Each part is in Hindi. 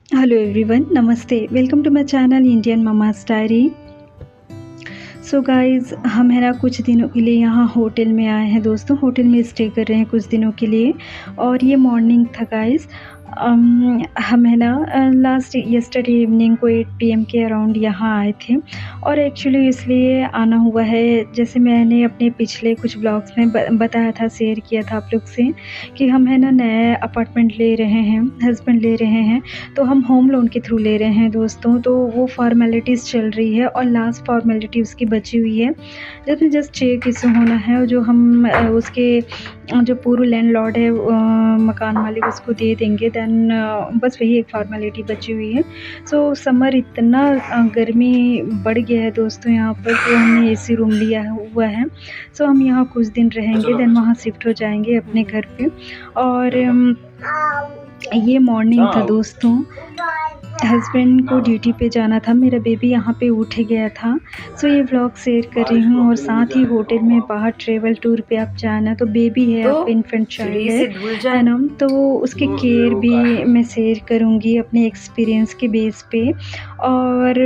हेलो एवरीवन, नमस्ते। Welcome to my channel Indian mamas diary. So guys, हम है ना कुछ दिनों के लिए यहाँ होटल में आए हैं दोस्तों। होटल में स्टे कर रहे हैं कुछ दिनों के लिए और ये मॉर्निंग था गाइज़। हम है ना लास्ट यस्टरडे इवनिंग को 8 पीएम के अराउंड यहाँ आए थे और एक्चुअली इसलिए आना हुआ है, जैसे मैंने अपने पिछले कुछ ब्लॉग्स में बताया था, शेयर किया था आप लोग से कि हम है ना नया अपार्टमेंट ले रहे हैं, हस्बैंड ले रहे हैं, तो हम होम लोन के थ्रू ले रहे हैं दोस्तों। तो वो फॉर्मेलिटीज़ चल रही है और लास्ट फॉर्मेलिटी उसकी बची हुई है, जिसमें जस्ट चेक इशू होना है और जो हम उसके जो पूर्व लैंडलॉर्ड है मकान मालिक, उसको दे देंगे। दैन बस वही एक फॉर्मेलिटी बची हुई है। सो समर इतना गर्मी बढ़ गया है दोस्तों यहाँ पर, तो हमने एसी रूम लिया हुआ है। सो हम यहाँ कुछ दिन रहेंगे, दैन वहाँ शिफ्ट हो जाएंगे अपने घर पे। और ये मॉर्निंग था दोस्तों, हस्बैंड को ड्यूटी पे जाना था, मेरा बेबी यहाँ पे उठ गया था। सो ये व्लॉग शेयर कर रही हूँ और साथ ही होटल में बाहर ट्रेवल टूर पे आप जाना, तो बेबी है तो आपका, इन्फेंट चाइल्ड है ना, तो उसके केयर भी मैं शेयर करूँगी अपने एक्सपीरियंस के बेस पे। और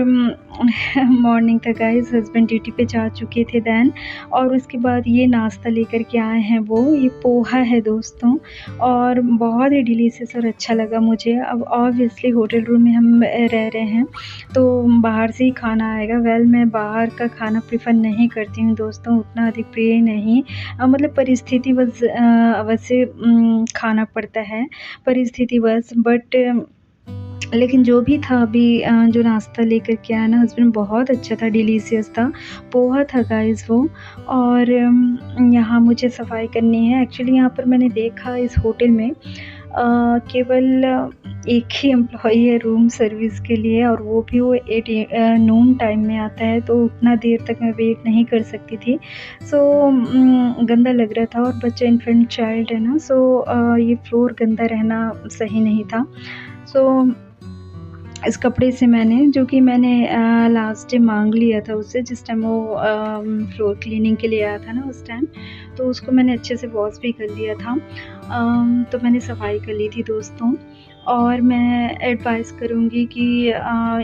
मॉर्निंग था गाइस, हस्बैंड ड्यूटी पे जा चुके थे दैन, और उसके बाद ये नाश्ता लेकर के आए हैं। वो ये पोहा है दोस्तों और बहुत ही डिलीशियस और अच्छा लगा मुझे। अब ऑब्वियसली होटल रूम में हम रह रहे हैं तो बाहर से ही खाना आएगा। वेल, मैं बाहर का खाना प्रेफर नहीं करती हूँ दोस्तों, उतना अधिक प्रिय नहीं। मतलब परिस्थिति बस अवश्य खाना पड़ता है, परिस्थिति बस। बट लेकिन जो भी था अभी जो नाश्ता लेकर के आया ना हस्बैंड, बहुत अच्छा था, डिलीशियस था, पोहा था गाइस वो। और यहाँ मुझे सफाई करनी है। एक्चुअली यहाँ पर मैंने देखा इस होटल में केवल एक ही एम्प्लॉई है रूम सर्विस के लिए, और वो भी वो 8 नून टाइम में आता है, तो उतना देर तक मैं वेट नहीं कर सकती थी। सो गंदा लग रहा था और बच्चा इन्फेंट चाइल्ड है ना, सो ये फ्लोर गंदा रहना सही नहीं था। सो इस कपड़े से मैंने, जो कि मैंने लास्ट डे मांग लिया था उससे, जिस टाइम वो फ्लोर क्लीनिंग के लिए आया था ना उस टाइम, तो उसको मैंने अच्छे से वॉश भी कर लिया था। तो मैंने सफाई कर ली थी दोस्तों। और मैं एडवाइस करूँगी कि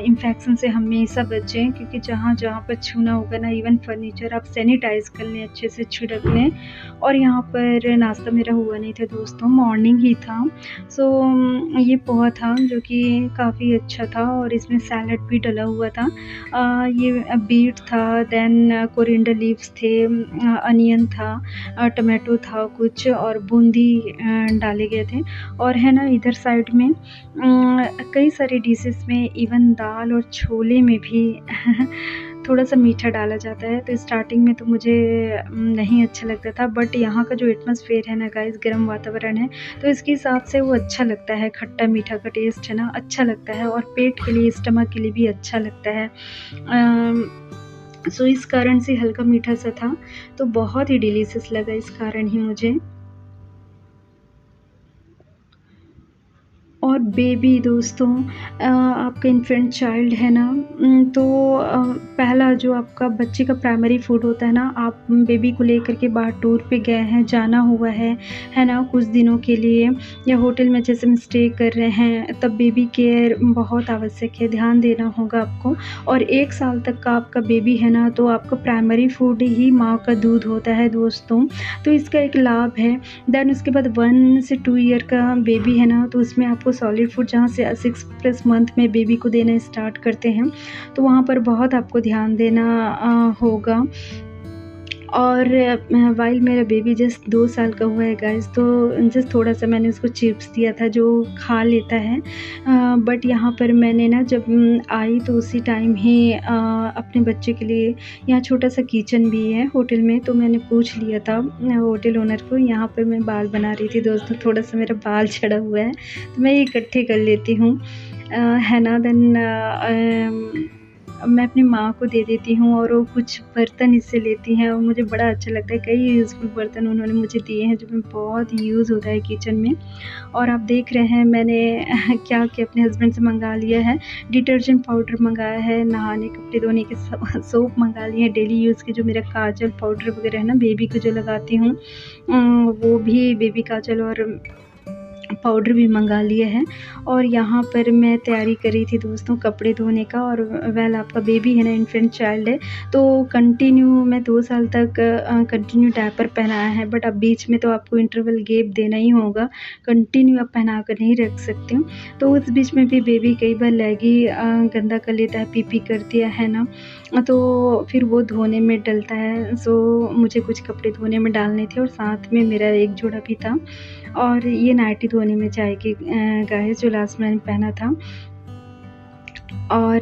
इन्फेक्शन से हमेशा बचें, क्योंकि जहाँ जहाँ पर छूना होगा ना, इवन फर्नीचर आप सैनिटाइज़ कर लें, अच्छे से छिड़क लें। और यहाँ पर नाश्ता मेरा हुआ नहीं था दोस्तों, मॉर्निंग ही था। सो ये पोहा था जो कि काफ़ी अच्छा था और इसमें सैलड भी डला हुआ था। ये बीट था, दैन कोरिएंडर लीव्स थे, अनियन था, टमाटो था कुछ, और बूंदी डाले गए थे। और है ना इधर साइड में कई सारी डिशेस में, इवन दाल और छोले में भी थोड़ा सा मीठा डाला जाता है। तो स्टार्टिंग में तो मुझे नहीं अच्छा लगता था, बट यहाँ का जो एटमॉस्फेयर है ना गाइस, गर्म वातावरण है, तो इसके हिसाब से वो अच्छा लगता है। खट्टा मीठा का टेस्ट है ना, अच्छा लगता है और पेट के लिए, स्टमक के लिए भी अच्छा लगता है। सो इस कारण से हल्का मीठा सा था, तो बहुत ही डिलीशियस लगा इस कारण ही मुझे। और बेबी दोस्तों, आपका इन्फेंट चाइल्ड है ना, तो पहला जो आपका बच्चे का प्राइमरी फूड होता है ना, आप बेबी को लेकर के बाहर टूर पे गए हैं, जाना हुआ है ना, कुछ दिनों के लिए, या होटल में जैसे हम स्टे कर रहे हैं, तब बेबी केयर बहुत आवश्यक है, ध्यान देना होगा आपको। और 1 साल तक का आपका बेबी है ना, तो आपका प्राइमरी फूड ही माँ का दूध होता है दोस्तों, तो इसका एक लाभ है। दैन उसके बाद 1 से 2 ईयर का बेबी है ना, तो उसमें आपको सॉलिड फूड, जहाँ से 6+ मंथ में बेबी को देना स्टार्ट करते हैं, तो वहाँ पर बहुत आपको ध्यान देना होगा। और वाइल मेरा बेबी जस्ट 2 साल का हुआ है गाइस, तो जस्ट थोड़ा सा मैंने उसको चिप्स दिया था जो खा लेता है। बट यहाँ पर मैंने ना जब आई तो उसी टाइम ही अपने बच्चे के लिए, यहाँ छोटा सा किचन भी है होटल में, तो मैंने पूछ लिया था होटल ओनर को। यहाँ पर मैं बाल बना रही थी दोस्तों, थोड़ा सा मेरा बाल झड़ा हुआ है, तो मैं ये इकट्ठे कर लेती हूँ, है ना। देन मैं अपनी माँ को दे देती हूँ और वो कुछ बर्तन इससे लेती हैं, और मुझे बड़ा अच्छा लगता है। कई यूज़फुल बर्तन उन्होंने मुझे दिए हैं जो मैं बहुत यूज़ होता है किचन में। और आप देख रहे हैं मैंने क्या क्या अपने हस्बैंड से मंगा लिया है। डिटर्जेंट पाउडर मंगाया है, नहाने कपड़े धोने के सोप मंगा लिए हैं, डेली यूज़ के जो मेरा काजल पाउडर वगैरह है ना, बेबी को जो लगाती हूँ वो भी बेबी काजल, और पाउडर भी मंगा लिया है। और यहाँ पर मैं तैयारी कर रही थी दोस्तों कपड़े धोने का। और वेल आपका बेबी है ना, इन्फेंट चाइल्ड है, तो कंटिन्यू मैं 2 साल तक कंटिन्यू डायपर पहनाया है। बट अब बीच में तो आपको इंटरवल गैप देना ही होगा, कंटिन्यू आप पहना कर नहीं रख सकते हो। तो उस बीच में भी बेबी कई बार लैगी गंदा कर लेता है, पी कर दिया है ना, तो फिर वो धोने में डलता है। सो मुझे कुछ कपड़े धोने में डालने थे और साथ में मेरा एक जोड़ा भी था। और ये नाइटी धोने में जाएगी गाइस, जो लास्ट मैंने पहना था। और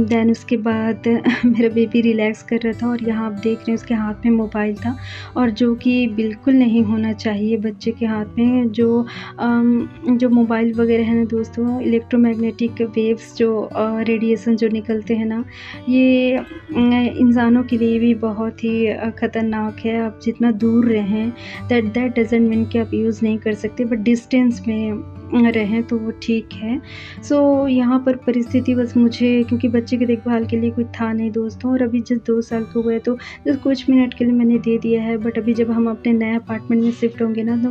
देन उसके बाद मेरा बेबी रिलैक्स कर रहा था और यहाँ आप देख रहे हैं उसके हाथ में मोबाइल था, और जो कि बिल्कुल नहीं होना चाहिए बच्चे के हाथ में। जो मोबाइल वगैरह है ना दोस्तों, इलेक्ट्रोमैग्नेटिक वेव्स जो रेडिएशन जो निकलते हैं ना, ये इंसानों के लिए भी बहुत ही ख़तरनाक है। आप जितना दूर रहें, दैट डज़न्ट मीन कि आप यूज़ नहीं कर सकते, बट डिस्टेंस में रहें तो वो ठीक है। सो यहाँ पर परिस्थिति बस मुझे, क्योंकि बच्चे की देखभाल के लिए कोई था नहीं दोस्तों, और अभी जस्ट 2 साल के हुए तो जस्ट कुछ मिनट के लिए मैंने दे दिया है। बट अभी जब हम अपने नए अपार्टमेंट में शिफ्ट होंगे ना, तो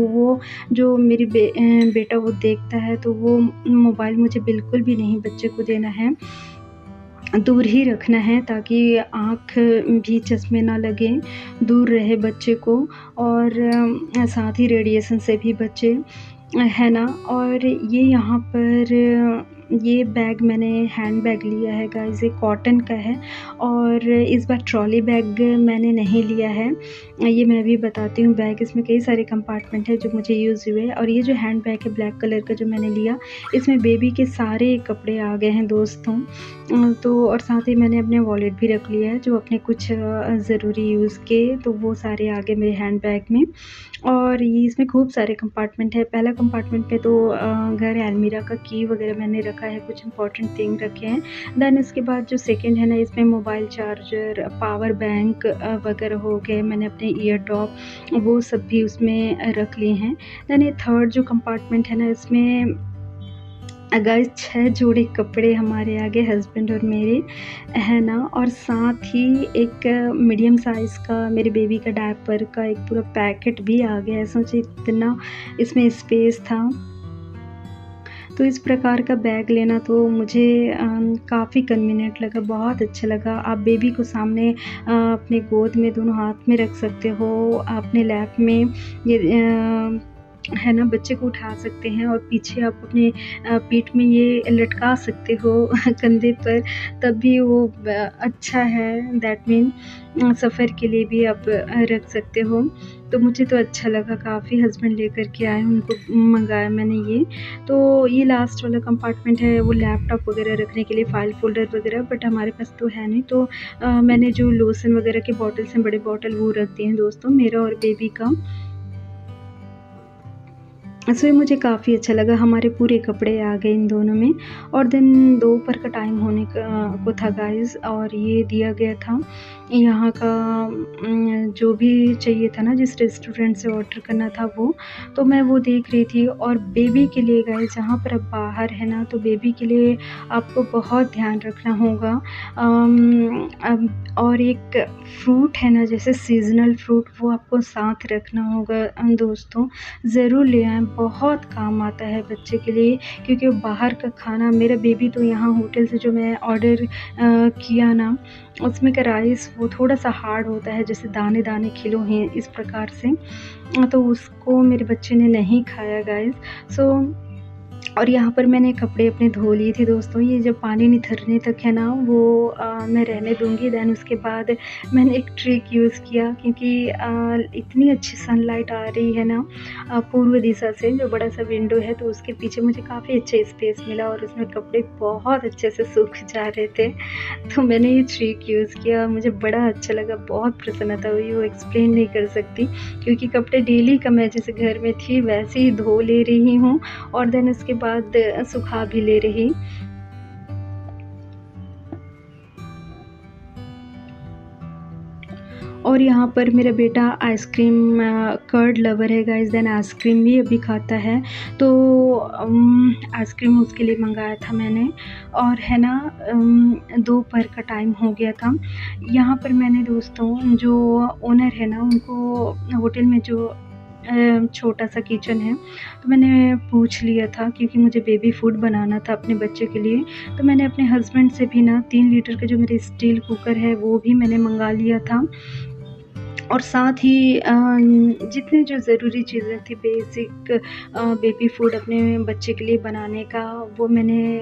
वो जो मेरी बेटा वो देखता है, तो वो मोबाइल मुझे बिल्कुल भी नहीं बच्चे को देना है, दूर ही रखना है, ताकि आँख भी चश्मे ना लगें, दूर रहे बच्चे को। और साथ ही रेडिएशन से भी बचे, है ना। और ये यहाँ पर ये बैग मैंने हैंड बैग लिया है गाइस, ये कॉटन का है। और इस बार ट्रॉली बैग मैंने नहीं लिया है, ये मैं भी बताती हूँ। बैग इसमें कई सारे कंपार्टमेंट हैं जो मुझे यूज़ हुए। और ये जो हैंड बैग है ब्लैक कलर का जो मैंने लिया, इसमें बेबी के सारे कपड़े आ गए हैं दोस्तों। तो और साथ ही मैंने अपने वॉलेट भी रख लिया है, जो अपने कुछ ज़रूरी यूज़ के, तो वो सारे आ गए मेरे हैंड बैग में। और ये इसमें खूब सारे कंपार्टमेंट है। पहला कंपार्टमेंट पे तो घर अलमीरा का की वगैरह मैंने रखा है, कुछ इंपॉर्टेंट थिंग रखे हैं। देन इसके बाद जो सेकंड है ना, इसमें मोबाइल चार्जर, पावर बैंक वगैरह हो गए, मैंने अपने ईयर टॉप वो सब भी उसमें रख लिए हैं। देन ये थर्ड जो कंपार्टमेंट है ना, इसमें गाइस 6 जोड़े कपड़े हमारे आगे, हस्बैंड और मेरे, है ना। और साथ ही एक मीडियम साइज़ का मेरे बेबी का डायपर का एक पूरा पैकेट भी आ गया है। सोचिए इतना इसमें स्पेस था। तो इस प्रकार का बैग लेना तो मुझे काफ़ी कन्वीनियंट लगा, बहुत अच्छा लगा। आप बेबी को सामने अपने गोद में दोनों हाथ में रख सकते हो, अपने लैप में ये है ना, बच्चे को उठा सकते हैं, और पीछे आप अपने पीठ में ये लटका सकते हो कंधे पर, तब भी वो अच्छा है। दैट मीन सफ़र के लिए भी आप रख सकते हो। तो मुझे तो अच्छा लगा काफ़ी, हस्बैंड लेकर के आए, उनको मंगाया मैंने ये। तो ये लास्ट वाला कंपार्टमेंट है वो लैपटॉप वगैरह रखने के लिए, फ़ाइल फ़ोल्डर वगैरह, बट हमारे पास तो है नहीं। तो मैंने जो लोशन वगैरह के बॉटल्स हैं, बड़े बॉटल, वो रख दिए हैं दोस्तों, मेरा और बेबी का। सो ये मुझे काफ़ी अच्छा लगा, हमारे पूरे कपड़े आ गए इन दोनों में। और देन दोपहर का टाइम होने को था गाइस, और ये दिया गया था यहाँ का जो भी चाहिए था ना, जिस रेस्टोरेंट से ऑर्डर करना था वो, तो मैं वो देख रही थी। और बेबी के लिए गाइस, जहाँ पर आप बाहर है ना, तो बेबी के लिए आपको बहुत ध्यान रखना होगा। और एक फ्रूट है ना, जैसे सीज़नल फ्रूट, वो आपको साथ रखना होगा दोस्तों, ज़रूर ले आएँ, बहुत काम आता है बच्चे के लिए। क्योंकि बाहर का खाना, मेरा बेबी तो यहाँ होटल से जो मैं ऑर्डर किया ना, उसमें का राइस वो थोड़ा-सा हार्ड होता है, जैसे दाने-दाने खिलो हैं इस प्रकार से, तो उसको मेरे बच्चे ने नहीं खाया गाइस। सो और यहाँ पर मैंने कपड़े अपने धो लिए थे दोस्तों, ये जब पानी निथरने तक है ना, वो मैं रहने दूँगी। देन उसके बाद मैंने एक ट्रिक यूज़ किया, क्योंकि इतनी अच्छी सनलाइट आ रही है ना पूर्व दिशा से, जो बड़ा सा विंडो है, तो उसके पीछे मुझे काफ़ी अच्छा स्पेस मिला, और उसमें कपड़े बहुत अच्छे से सूख जा रहे थे। तो मैंने ये ट्रिक यूज़ किया, मुझे बड़ा अच्छा लगा, बहुत प्रसन्नता हुई, वो एक्सप्लेन नहीं कर सकती। क्योंकि कपड़े डेली का मैं जैसे घर में थी वैसे ही धो ले रही हूँ, और देन उसके बाद सुखा भी ले रही। और यहाँ पर मेरा बेटा आइसक्रीम कर्ड लवर है गाइस, देन आइसक्रीम भी अभी खाता है। तो आइसक्रीम उसके लिए मंगाया था मैंने, और है ना दोपहर का टाइम हो गया था। यहाँ पर मैंने दोस्तों, जो ओनर है ना, उनको होटल में जो छोटा सा किचन है। तो मैंने पूछ लिया था क्योंकि मुझे बेबी फूड बनाना था अपने बच्चे के लिए। तो मैंने अपने हस्बैंड से भी ना 3 लीटर का जो मेरे स्टील कुकर है वो भी मैंने मँगा लिया था। और साथ ही जितनी जो ज़रूरी चीज़ें थी बेसिक बेबी फूड अपने बच्चे के लिए बनाने का, वो मैंने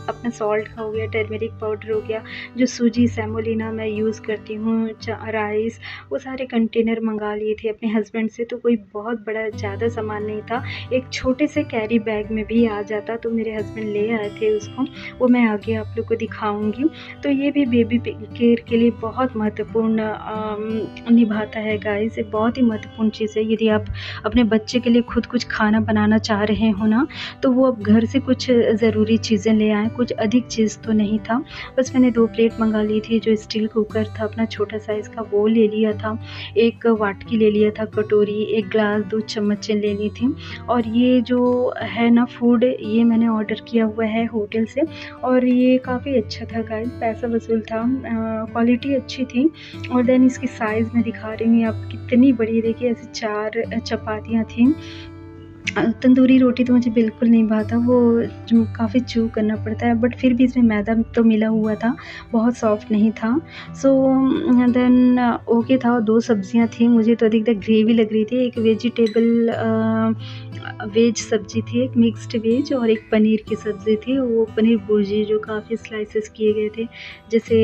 अपना सॉल्ट का हो गया, टर्मेरिक पाउडर हो गया, जो सूजी सेमोलिना मैं यूज़ करती हूँ, राइस, वो सारे कंटेनर मंगा लिए थे अपने हस्बैंड से। तो कोई बहुत बड़ा ज़्यादा सामान नहीं था, एक छोटे से कैरी बैग में भी आ जाता। तो मेरे हस्बैंड ले आए थे उसको, वो मैं आगे आप लोग को दिखाऊँगी। तो ये भी बेबी केयर के लिए बहुत महत्वपूर्ण निभाता है गाइस। ये बहुत ही महत्वपूर्ण चीज़ है। यदि आप अपने बच्चे के लिए खुद कुछ खाना बनाना चाह रहे हो ना, तो वो आप घर से कुछ ज़रूरी चीज़ें ले आएँ, कुछ अधिक चीज़ तो नहीं था। बस मैंने 2 प्लेट मँगा ली थी, जो स्टील कुकर था अपना छोटा साइज़ का वो ले लिया था, 1 वाटकी ले लिया था, कटोरी, 1 ग्लास, 2 चम्मचें ले ली थी। और ये जो है ना फूड, ये मैंने ऑर्डर किया हुआ है होटल से, और ये काफ़ी अच्छा था गाइस, पैसा वसूल था, क्वालिटी अच्छी थी। और देन इसकी साइज़ मैं दिखा रही हूँ आप, कितनी बड़ी, देखिए ऐसे 4 चपातियाँ थीं। तंदूरी रोटी तो मुझे बिल्कुल नहीं भाता, वो जो काफ़ी च्यू करना पड़ता है, बट फिर भी इसमें मैदा तो मिला हुआ था, बहुत सॉफ्ट नहीं था। सो देन ओके था। 2 सब्जियाँ थी, मुझे तो अधिकतर ग्रेवी लग रही थी। एक वेज सब्ज़ी थी, एक मिक्स्ड वेज, और एक पनीर की सब्ज़ी थी, वो पनीर भुर्जी जो काफ़ी स्लाइसेस किए गए थे, जैसे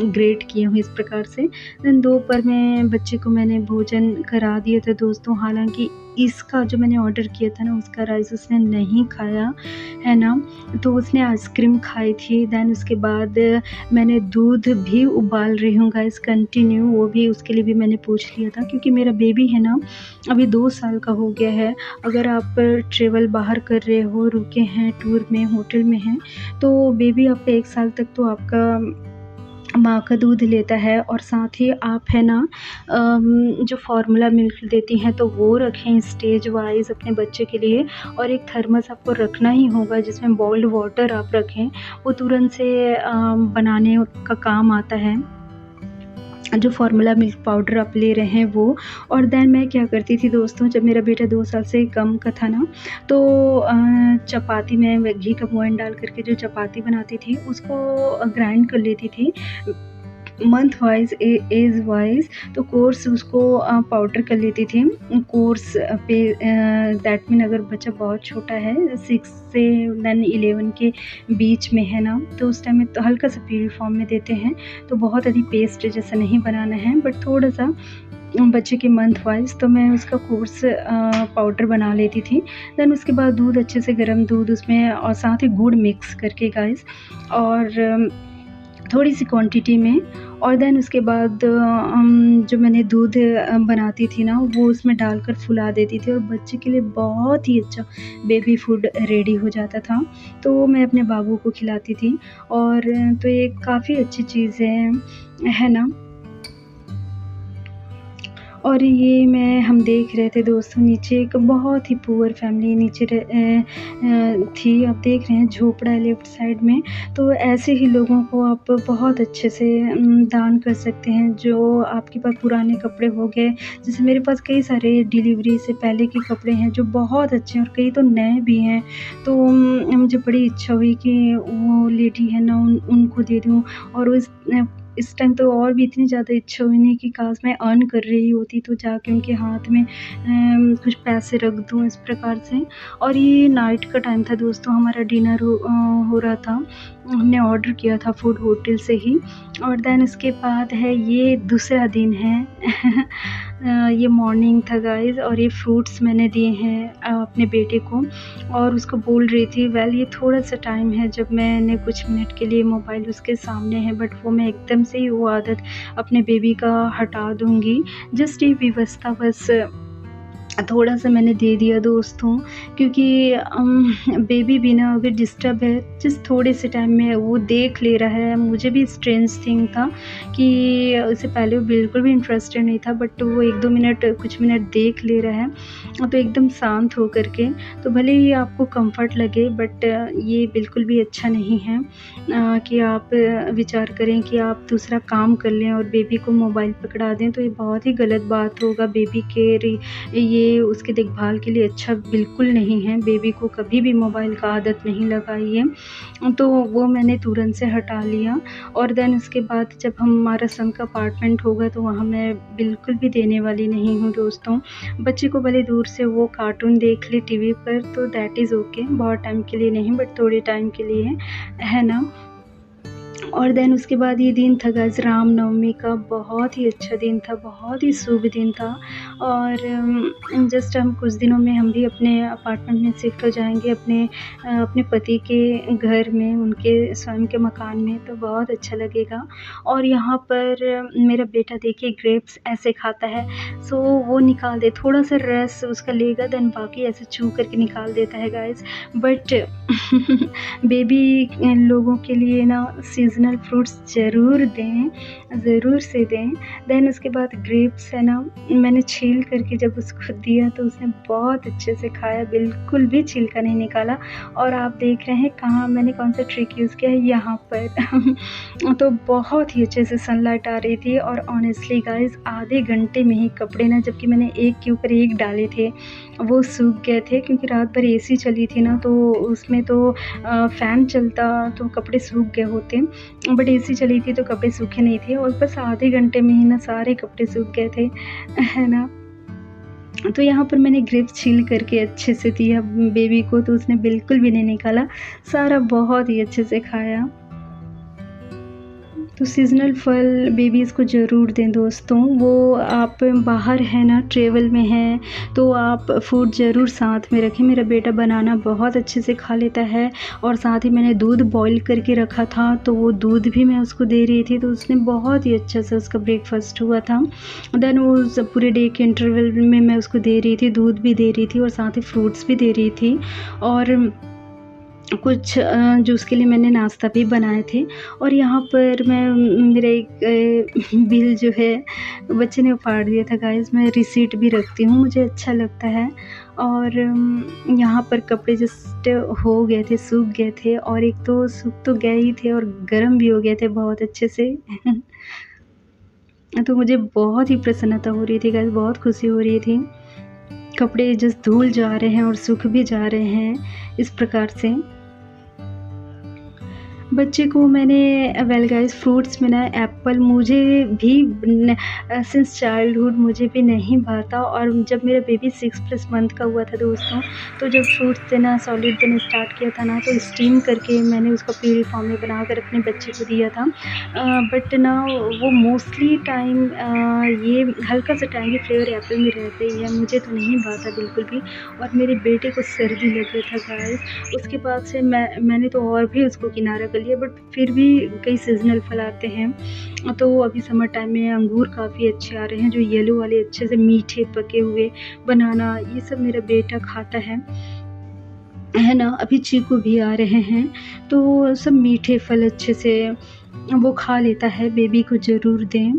ग्रेट किए हुए इस प्रकार से। देन दोपहर में बच्चे को मैंने भोजन करा दिया था दोस्तों। हालाँकि इसका जो मैंने ऑर्डर किया था ना, उसका राइस उसने नहीं खाया, है ना, तो उसने आइसक्रीम खाई थी। देन उसके बाद मैंने दूध भी उबाल रही हूँ गाइस कंटिन्यू, वो भी उसके लिए भी मैंने पूछ लिया था, क्योंकि मेरा बेबी है ना अभी 2 साल का हो गया है। अगर आप ट्रैवल बाहर कर रहे हो, रुके हैं टूर में, होटल में हैं, तो बेबी आपका 1 साल तक तो आपका माँ का दूध लेता है। और साथ ही आप है ना जो फार्मूला मिल्क देती हैं, तो वो रखें स्टेज वाइज़ अपने बच्चे के लिए। और एक थर्मस आपको रखना ही होगा जिसमें बॉइल्ड वाटर आप रखें, वो तुरंत से बनाने का काम आता है, जो फार्मूला मिल्क पाउडर आप ले रहे हैं वो। और देन मैं क्या करती थी दोस्तों, जब मेरा बेटा 2 साल से कम का था ना, तो चपाती में घी का मोयन डाल करके जो चपाती बनाती थी, उसको ग्राइंड कर लेती थी मंथ वाइज़, एज वाइज़। तो कोर्स उसको पाउडर कर लेती थी। कोर्स पे दैट मीन अगर बच्चा बहुत छोटा है, 6 से देन 11 के बीच में है ना, तो उस टाइम में तो हल्का सा प्यूरी फॉर्म में देते हैं। तो बहुत अधिक पेस्ट जैसा नहीं बनाना है, बट थोड़ा-सा बच्चे के मंथ वाइज़। तो मैं उसका कोर्स पाउडर बना लेती थी। देन उसके बाद दूध, अच्छे से गर्म दूध उसमें, और साथ ही गुड़ मिक्स करके गाइस, और थोड़ी सी क्वांटिटी में। और देन उसके बाद जो मैंने दूध बनाती थी ना, वो उसमें डालकर फुला देती थी, और बच्चे के लिए बहुत ही अच्छा बेबी फूड रेडी हो जाता था। तो वो मैं अपने बाबू को खिलाती थी। और तो ये काफ़ी अच्छी चीज़ है ना। और ये हम देख रहे थे दोस्तों, नीचे एक बहुत ही पुअर फैमिली नीचे थी। आप देख रहे हैं झोपड़ा है लेफ्ट साइड में। तो ऐसे ही लोगों को आप बहुत अच्छे से दान कर सकते हैं। जो आपके पास पुराने कपड़े हो गए, जैसे मेरे पास कई सारे डिलीवरी से पहले के कपड़े हैं जो बहुत अच्छे हैं, और कई तो नए भी हैं। तो मुझे बड़ी इच्छा हुई कि वो लेडी है ना, उनको दे दूँ। और इस टाइम तो और भी इतनी ज़्यादा इच्छा हुई नहीं कि काश मैं अर्न कर रही होती, तो जाके उनके हाथ में कुछ पैसे रख दूँ इस प्रकार से। और ये नाइट का टाइम था दोस्तों, हमारा डिनर हो रहा था। हमने ऑर्डर किया था फूड होटल से ही। और देन उसके बाद है, ये दूसरा दिन है ये मॉर्निंग था गाइज़, और ये फ्रूट्स मैंने दिए हैं अपने बेटे को। और उसको बोल रही थी, वेल ये थोड़ा-सा टाइम है जब मैंने कुछ मिनट के लिए मोबाइल उसके सामने है, बट वो मैं एकदम से ही वो आदत अपने बेबी का हटा दूँगी। जस्ट ये व्यवस्था बस थोड़ा-सा मैंने दे दिया दोस्तों, क्योंकि बेबी भी ना अगर डिस्टर्ब है जस्ट थोड़े से टाइम में वो देख ले रहा है। मुझे भी स्ट्रेंज थिंग था कि इससे पहले वो बिल्कुल भी इंटरेस्टेड नहीं था, बट वो 1-2 मिनट कुछ मिनट देख ले रहा है, तो एकदम शांत हो कर के। तो भले ही आपको कम्फ़र्ट लगे, बट ये बिल्कुल भी अच्छा नहीं है कि आप विचार करें कि आप दूसरा काम कर लें और बेबी को मोबाइल पकड़ा दें, तो ये बहुत ही गलत बात होगा। बेबी केयर ये उसकी देखभाल के लिए अच्छा बिल्कुल नहीं है। बेबी को कभी भी मोबाइल का आदत नहीं लगाइए। तो वो मैंने तुरंत से हटा लिया, और देन उसके बाद जब हमारा सन का अपार्टमेंट होगा तो वहाँ मैं बिल्कुल भी देने वाली नहीं हूँ दोस्तों। बच्चे को भले दूर से वो कार्टून देख ले टीवी पर, तो दैट इज़ ओके, बहुत टाइम के लिए नहीं बट थोड़े टाइम के लिए, है ना? और देन उसके बाद ये दिन था गाइस रामनवमी का, बहुत ही अच्छा दिन था, बहुत ही शुभ दिन था। और जस्ट हम कुछ दिनों में हम भी अपने अपार्टमेंट में शिफ्ट हो जाएँगे, अपने पति के घर में, उनके स्वयं के मकान में, तो बहुत अच्छा लगेगा। और यहाँ पर मेरा बेटा देखिए ग्रेप्स ऐसे खाता है, सो वो निकाल दे, थोड़ा-सा रस उसका लेगा, देन बाकी ऐसे ची करके निकाल देता है गाइस। बट बेबी लोगों के लिए ना सीज़नल फ्रूट्स ज़रूर दें, ज़रूर से दें। देन उसके बाद ग्रेप्स है ना, मैंने छील करके जब उसको दिया तो उसने बहुत अच्छे से खाया, बिल्कुल भी छिलका नहीं निकाला। और आप देख रहे हैं कहाँ मैंने कौन-सा ट्रिक यूज़ किया है, यहाँ पर। तो बहुत ही अच्छे से सनलाइट आ रही थी, और ऑनेस्टली गाइज़ आधे घंटे में ही कपड़े ना, जबकि मैंने एक के ऊपर एक डाले थे, वो सूख गए थे, क्योंकि रात भर एसी चली थी ना, तो उसमें तो फ़ैन चलता तो कपड़े सूख गए होते, बट एसी चली थी तो कपड़े सूखे नहीं थे, और बस आधे घंटे में ही ना सारे कपड़े सूख गए थे, है ना? तो यहाँ पर मैंने ग्रेप्स छील करके अच्छे से दिया बेबी को, तो उसने बिल्कुल भी नहीं निकाला, सारा बहुत ही अच्छे से खाया। तो सीज़नल फल बेबीज़ को ज़रूर दें दोस्तों। वो आप बाहर हैं ना, ट्रैवल में हैं, तो आप फूड ज़रूर साथ में रखें। मेरा बेटा बनाना बहुत अच्छे से खा लेता है, और साथ ही मैंने दूध बॉयल करके रखा था, तो वो दूध भी मैं उसको दे रही थी, तो उसने बहुत ही अच्छा से उसका ब्रेकफ़ास्ट हुआ था। देन वो पूरे डे के इंटरवल में मैं उसको दे रही थी, दूध भी दे रही थी और साथ ही फ्रूट्स भी दे रही थी, और कुछ जूस के लिए मैंने नाश्ता भी बनाए थे। और यहाँ पर मैं मेरा एक बिल जो है बच्चे ने फाड़ दिया था गाइस, मैं रिसीट भी रखती हूँ, मुझे अच्छा लगता है। और यहाँ पर कपड़े जस्ट हो गए थे, सूख गए थे, और एक तो सूख तो गए ही थे और गर्म भी हो गए थे बहुत अच्छे से। तो मुझे बहुत ही प्रसन्नता हो रही थी गाइस, बहुत खुशी हो रही थी। कपड़े जस्ट धुल जा रहे हैं और सूख भी जा रहे हैं इस प्रकार से। बच्चे को मैंने वेल गाइस फ्रूट्स में ना एप्पल मुझे भी सिंस चाइल्डहुड मुझे भी नहीं भाता, और जब मेरा बेबी 6+ मंथ का हुआ था दोस्तों, तो जब फ्रूट्स देना सॉलिड देना स्टार्ट किया था ना, तो स्टीम करके मैंने उसको प्यूरी फॉर्म में बनाकर अपने बच्चे को दिया था। बट ना वो मोस्टली टाइम ये हल्का सा टैंगी फ्लेवर एप्पल में रहता ही है, मुझे तो नहीं भाता बिल्कुल भी। और मेरे बेटे को सर्दी लग गया था गाइस, उसके बाद से मैंने तो और भी उसको किनारा कर लिया, बट फिर भी कई सीज़नल फल आते हैं। तो अभी समर टाइम में अंगूर काफ़ी अच्छे आ रहे हैं, जो येलो वाले अच्छे से मीठे पके हुए, बनाना, ये सब मेरा बेटा खाता है ना। अभी चीकू भी आ रहे हैं, तो सब मीठे फल अच्छे से वो खा लेता है, बेबी को ज़रूर दें।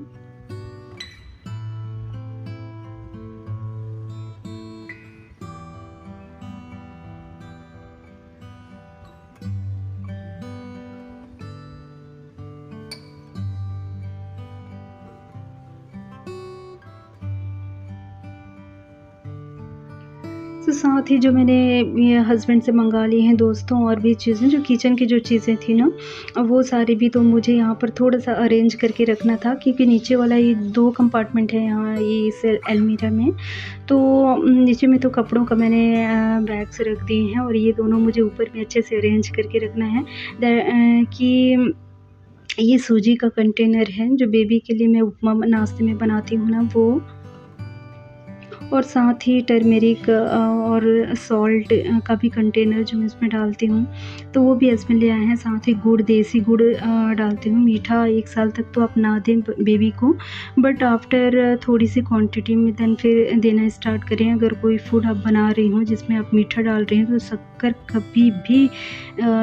तो साथ ही जो मैंने ये हस्बैंड से मंगा ली हैं दोस्तों, और भी चीज़ें जो किचन की जो चीज़ें थी ना, वो सारी भी तो मुझे यहाँ पर थोड़ा-सा अरेंज करके रखना था, क्योंकि नीचे वाला ये 2 कंपार्टमेंट है यहाँ ये इस अलमीरा में। तो नीचे में तो कपड़ों का मैंने बैग्स रख दिए हैं, और ये दोनों मुझे ऊपर में अच्छे से अरेंज करके रखना है। कि ये सूजी का कंटेनर है, जो बेबी के लिए मैं उपमा नाश्ते में बनाती हूँ ना, वो। और साथ ही टर्मेरिक और सॉल्ट का भी कंटेनर जो मैं इसमें डालती हूँ, तो वो भी हस्बैंड ले आए हैं। साथ ही गुड़, देसी गुड़ डालती हूँ। मीठा 1 साल तक तो आप ना दें बेबी को, बट आफ्टर थोड़ी सी क्वांटिटी में देन फिर देना स्टार्ट करें। अगर कोई फूड आप बना रही हो जिसमें आप मीठा डाल रही हैं तो शक्कर कभी भी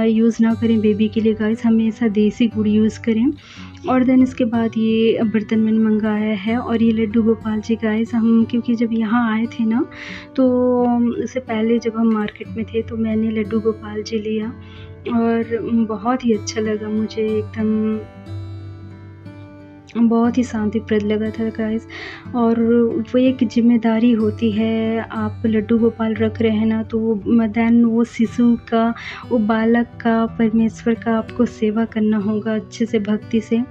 यूज़ ना करें बेबी के लिए गाइस, हमेशा देसी गुड़ यूज़ करें। और देन इसके बाद ये बर्तन मैंने मंगाया है, और ये लड्डू गोपाल जी गाइस, हम क्योंकि जब यहाँ आए थे ना, तो उससे पहले जब हम मार्केट में थे तो मैंने लड्डू गोपाल जी लिया और बहुत ही अच्छा लगा मुझे, एकदम बहुत ही शांतिप्रद लगा था गाइस। और वो एक ज़िम्मेदारी होती है, आप लड्डू गोपाल रख रहे हैं ना, तो देन वो शिशु का, वो बालक का, परमेश्वर का आपको सेवा करना होगा अच्छे से, भक्ति से।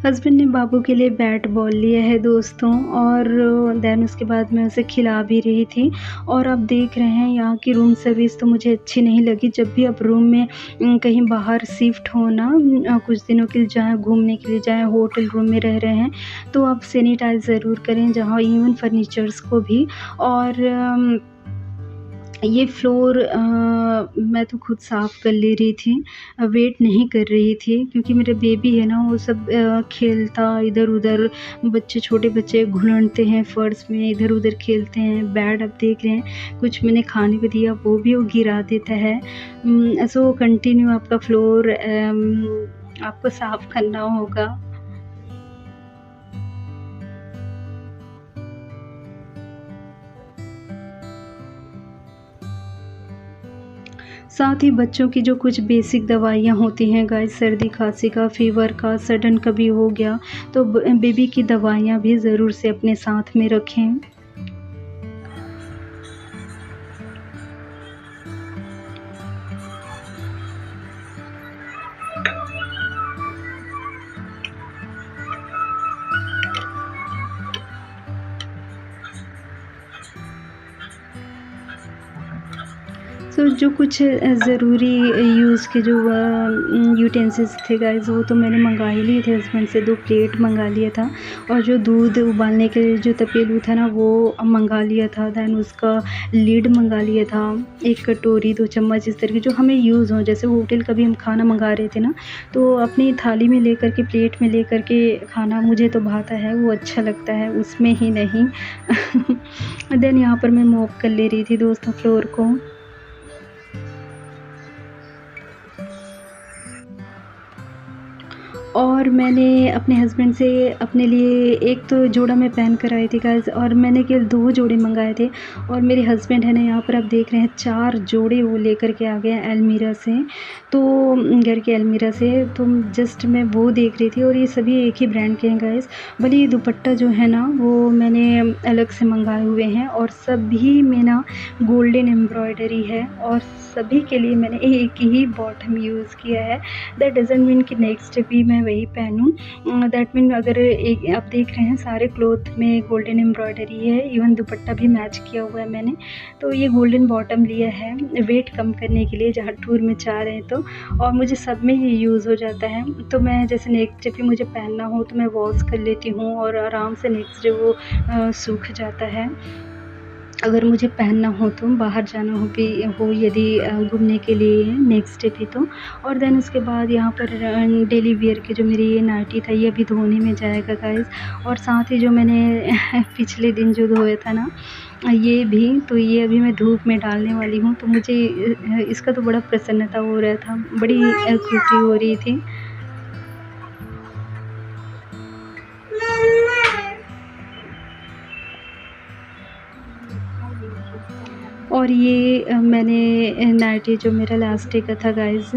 हस्बैंड ने बाबू के लिए बैट बॉल लिया है दोस्तों, और देन उसके बाद मैं उसे खिला भी रही थी। और आप देख रहे हैं यहाँ की रूम सर्विस तो मुझे अच्छी नहीं लगी। जब भी आप रूम में कहीं बाहर शिफ्ट हो ना, कुछ दिनों के लिए जाएँ, घूमने के लिए जाएँ, होटल रूम में रह रहे हैं, तो आप सैनिटाइज़ ज़रूर करें, जहाँ इवन फर्नीचर्स को भी। और ये फ्लोर मैं तो खुद साफ़ कर ले रही थी, वेट नहीं कर रही थी, क्योंकि मेरा बेबी है ना, वो सब खेलता इधर-उधर, बच्चे, छोटे बच्चे घुलनते हैं फर्श में, इधर-उधर खेलते हैं। बेड आप देख रहे हैं, कुछ मैंने खाने को दिया वो भी वो गिरा देता है। सो कंटिन्यू आपका फ्लोर आपको साफ़ करना होगा। साथ ही बच्चों की जो कुछ बेसिक दवाइयाँ होती हैं गाइस, सर्दी खांसी का, फ़ीवर का, सडन कभी हो गया, तो बेबी की दवाइयाँ भी ज़रूर से अपने साथ में रखें। सो जो कुछ ज़रूरी यूज़ के जो यूटेंसिल्स थे गाइस, वो तो मैंने मंगा ही लिए थे हस्बैंड से। 2 प्लेट मंगा लिया था, और जो दूध उबालने के लिए जो तपेलू था ना, वो मंगा लिया था। देन उसका लिड मंगा लिया था, 1 कटोरी, 2 चम्मच, इस तरह की जो हमें यूज़ हो। जैसे होटल कभी हम खाना मंगा रहे थे ना, तो अपनी थाली में लेकर के, प्लेट में लेकर के खाना मुझे तो भाता है, वो अच्छा लगता है, उसमें ही नहीं। देन यहाँ पर मैं मॉप कर ले रही थी दोस्तों फ्लोर को। और मैंने अपने हस्बैंड से अपने लिए एक तो जोड़ा मैं पहन कर आई थी गाइस, और मैंने केवल 2 जोड़े मंगाए थे। और मेरे हस्बैंड है ना, यहाँ पर आप देख रहे हैं 4 जोड़े वो लेकर के आ गए हैं अलमीरा से, तो घर के अलमीरा से। तो जस्ट मैं वो देख रही थी, और ये सभी एक ही ब्रांड के हैं गाइस। भले ये दुपट्टा जो है ना, वो मैंने अलग से मंगाए हुए हैं, और सभी में ना गोल्डन एम्ब्रॉयडरी है, और सभी के लिए मैंने एक ही बॉटम यूज़ किया है। दैट डज़न्ट मीन कि नेक्स्ट भी मैं वही पहनूँ। दैट मीन अगर एक आप देख रहे हैं सारे क्लॉथ में गोल्डन एम्ब्रॉयडरी है, इवन दुपट्टा भी मैच किया हुआ है मैंने। तो ये गोल्डन बॉटम लिया है वेट कम करने के लिए, जहाँ टूर में जा रहे हैं तो, और मुझे सब में ये यूज़ हो जाता है। तो मैं जैसे नेक्स्ट डे भी मुझे पहनना हो तो मैं वॉश कर लेती हूँ, और आराम से नेक्स्ट डे वो सूख जाता है। अगर मुझे पहनना हो तो, बाहर जाना हो यदि घूमने के लिए नेक्स्ट डे भी तो। और देन उसके बाद यहाँ पर डेली वियर के जो मेरी ये नाइटी था, ये अभी धोने में जाएगा गाइस। और साथ ही जो मैंने पिछले दिन जो धोया था ना, ये भी, तो ये अभी मैं धूप में डालने वाली हूँ। तो मुझे इसका तो बड़ा प्रसन्नता हो रहा था, बड़ी खुशी हो रही थी। और ये मैंने नाइटी जो मेरा लास्ट डे का था गाइस,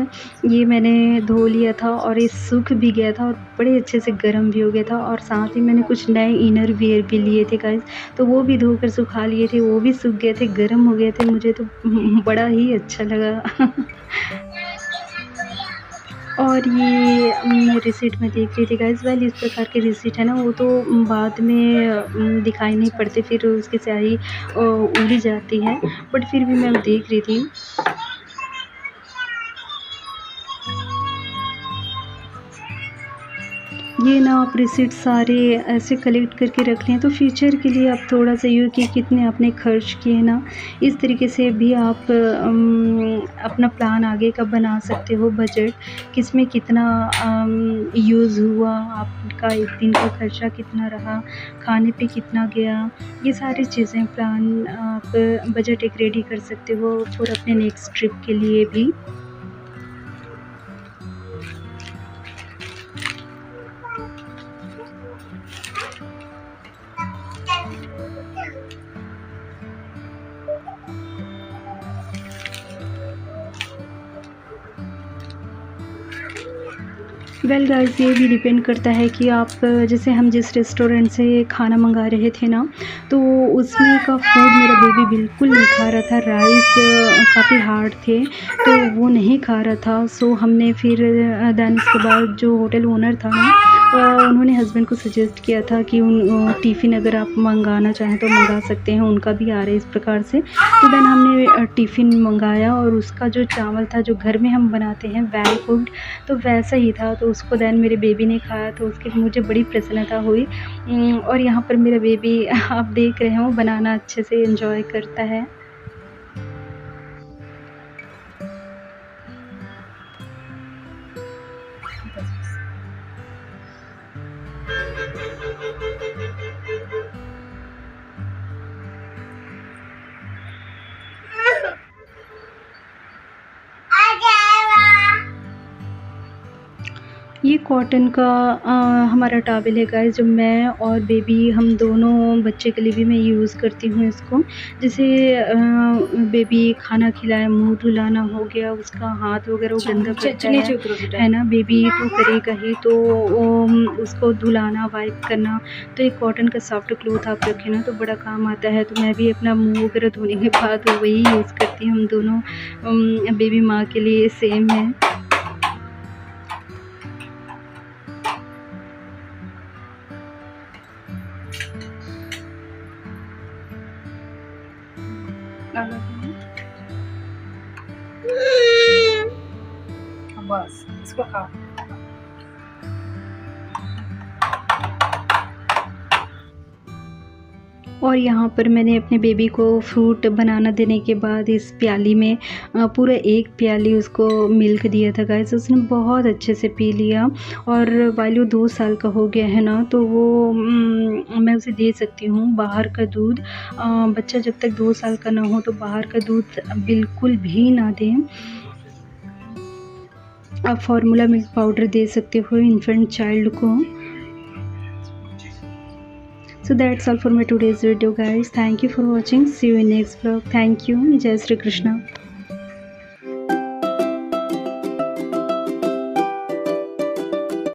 ये मैंने धो लिया था, और ये सूख भी गया था, और बड़े अच्छे से गर्म भी हो गया था। और साथ ही मैंने कुछ नए इनर वियर भी लिए थे गाइस, तो वो भी धोकर सुखा लिए थे, वो भी सूख गए थे, गर्म हो गए थे। मुझे तो बड़ा ही अच्छा लगा। और ये रिसीट मैं देख रही थी गाइस। वेल इस प्रकार के रिसीट है ना, वो तो बाद में दिखाई नहीं पड़ते, फिर उसकी स्याही उड़ जाती है, बट फिर भी मैं देख रही थी। ये ना आप रिसीट सारे ऐसे कलेक्ट करके रख लें तो फ्यूचर के लिए आप थोड़ा सा ये कि कितने आपने खर्च किए ना, इस तरीके से भी आप अपना प्लान आगे का बना सकते हो। बजट किस में कितना यूज़ हुआ, आपका एक दिन का खर्चा कितना रहा, खाने पे कितना गया, ये सारी चीज़ें प्लान आप बजट एक रेडी कर सकते हो फॉर अपने नेक्स्ट ट्रिप के लिए भी। वेल गाइस, ये भी डिपेंड करता है कि आप जैसे हम जिस रेस्टोरेंट से खाना मंगा रहे थे ना, तो उसमें का फूड मेरा बेबी बिल्कुल नहीं खा रहा था। राइस काफ़ी हार्ड थे, तो वो नहीं खा रहा था। सो हमने फिर देन उसके बाद जो होटल ओनर था ना, उन्होंने हस्बैंड को सजेस्ट किया था कि टिफ़िन अगर आप मंगाना चाहें तो मंगा सकते हैं, उनका भी आ रहा है इस प्रकार से। तो देन हमने टिफ़िन मंगाया और उसका जो चावल था जो घर में हम बनाते हैं वेल कुक्ड, तो वैसा ही था। तो उसको देन मेरे बेबी ने खाया तो उसकी मुझे बड़ी प्रसन्नता हुई। और यहाँ पर मेरा बेबी आप देख रहे हो बनाना अच्छे से एंजॉय करता है। ये कॉटन का हमारा टॉवल है गाइस, जो मैं और बेबी हम दोनों बच्चे के लिए भी मैं यूज़ करती हूँ इसको। जैसे बेबी खाना खिलाए, मुँह धुलाना हो गया, उसका हाथ वगैरह वो गंदा करता है ना, बेबी तो करेगा ही, तो उसको धुलाना, वाइप करना। तो एक कॉटन का सॉफ्ट क्लॉथ आप रखें ना तो बड़ा काम आता है। तो मैं भी अपना मुँह वगैरह धोने के बाद वही यूज़ करती हूँ। हम दोनों बेबी माँ के लिए सेम है। बस इसको खा। और यहाँ पर मैंने अपने बेबी को फ्रूट बनाना देने के बाद इस प्याली में पूरा एक प्याली उसको मिल्क दिया था गाइस। उसने बहुत अच्छे से पी लिया। और वाइल वो 2 साल का हो गया है ना, तो वो मैं उसे दे सकती हूँ बाहर का दूध। बच्चा जब तक 2 साल का ना हो तो बाहर का दूध बिल्कुल भी ना दें। आप फार्मूला मिल्क पाउडर दे सकते हो इन्फेंट चाइल्ड को। So that's all for my today's video guys. Thank you for watching. See you in next vlog. Thank you. Jai Shri Krishna.